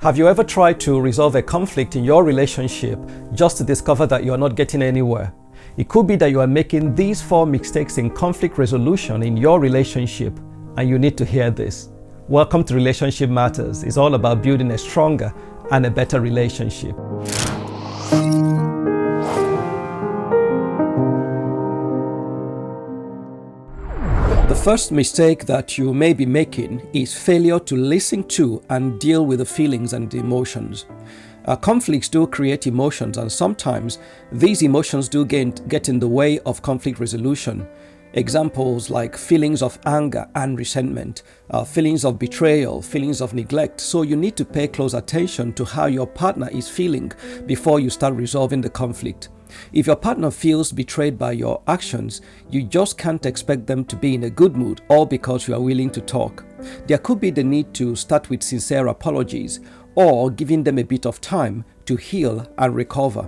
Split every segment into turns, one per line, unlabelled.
Have you ever tried to resolve a conflict in your relationship just to discover that you are not getting anywhere? It could be that you are making these 4 mistakes in conflict resolution in your relationship, and you need to hear this. Welcome to Relationship Matters. It's all about building a stronger and a better relationship. The first mistake that you may be making is failure to listen to and deal with the feelings and the emotions. Conflicts do create emotions, and sometimes these emotions do get in the way of conflict resolution. Examples like feelings of anger and resentment, feelings of betrayal, feelings of neglect. So you need to pay close attention to how your partner is feeling before you start resolving the conflict. If your partner feels betrayed by your actions, you just can't expect them to be in a good mood, all because you are willing to talk. There could be the need to start with sincere apologies or giving them a bit of time to heal and recover.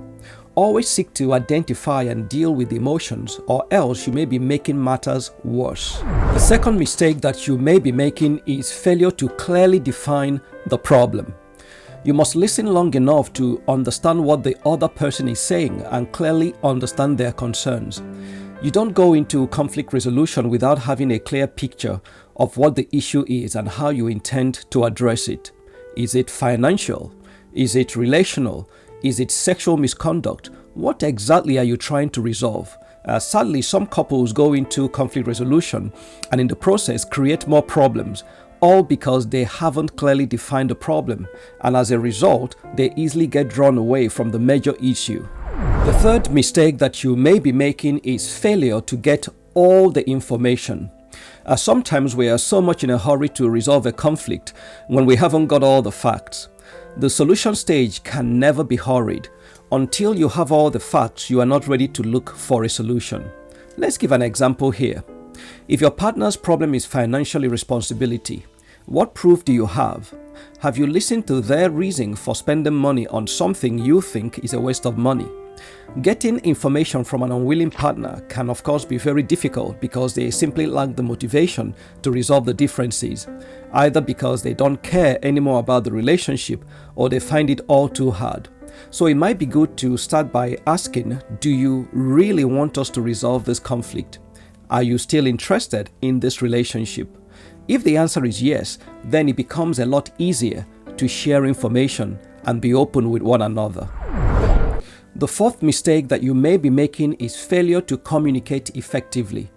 Always seek to identify and deal with emotions, or else you may be making matters worse. The second mistake that you may be making is failure to clearly define the problem. You must listen long enough to understand what the other person is saying and clearly understand their concerns. You don't go into conflict resolution without having a clear picture of what the issue is and how you intend to address it. Is it financial? Is it relational? Is it sexual misconduct? What exactly are you trying to resolve? Sadly, some couples go into conflict resolution and in the process create more problems, all because they haven't clearly defined the problem, and as a result, they easily get drawn away from the major issue. The third mistake that you may be making is failure to get all the information. Sometimes we are so much in a hurry to resolve a conflict when we haven't got all the facts. The solution stage can never be hurried. Until you have all the facts, you are not ready to look for a solution. Let's give an example here. If your partner's problem is financial irresponsibility, what proof do you have? Have you listened to their reason for spending money on something you think is a waste of money? Getting information from an unwilling partner can of course be very difficult because they simply lack the motivation to resolve the differences, either because they don't care anymore about the relationship or they find it all too hard. So it might be good to start by asking, do you really want us to resolve this conflict? Are you still interested in this relationship? If the answer is yes, then it becomes a lot easier to share information and be open with one another. The fourth mistake that you may be making is failure to communicate effectively.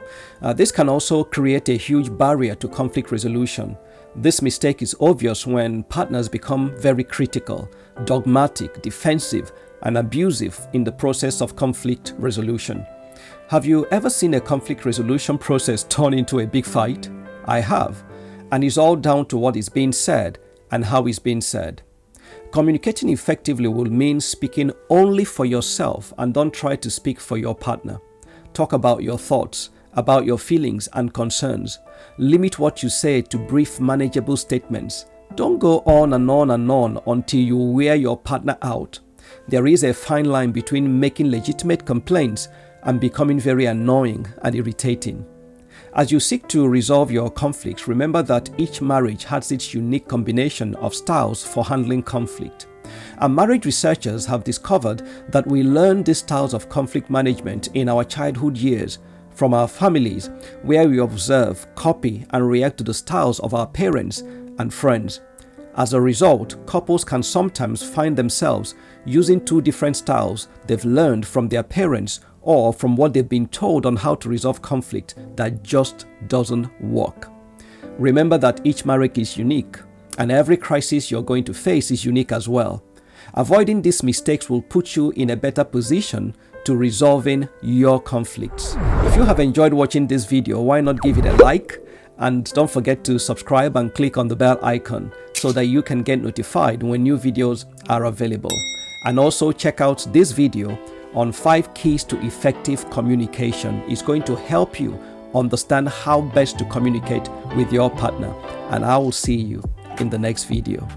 This can also create a huge barrier to conflict resolution. This mistake is obvious when partners become very critical, dogmatic, defensive, and abusive in the process of conflict resolution. Have you ever seen a conflict resolution process turn into a big fight? I have, and it's all down to what is being said and how it's being said. Communicating effectively will mean speaking only for yourself and don't try to speak for your partner. Talk about your thoughts, about your feelings and concerns. Limit what you say to brief, manageable statements. Don't go on and on and on until you wear your partner out. There is a fine line between making legitimate complaints and becoming very annoying and irritating. As you seek to resolve your conflicts, remember that each marriage has its unique combination of styles for handling conflict. And marriage researchers have discovered that we learn these styles of conflict management in our childhood years from our families, where we observe, copy, and react to the styles of our parents and friends. As a result, couples can sometimes find themselves using 2 different styles they've learned from their parents or from what they've been told on how to resolve conflict that just doesn't work. Remember that each marriage is unique, and every crisis you're going to face is unique as well. Avoiding these mistakes will put you in a better position to resolving your conflicts. If you have enjoyed watching this video, why not give it a like? And don't forget to subscribe and click on the bell icon so that you can get notified when new videos are available. And also check out this video on 5 keys to effective communication. It's going to help you understand how best to communicate with your partner. And I will see you in the next video.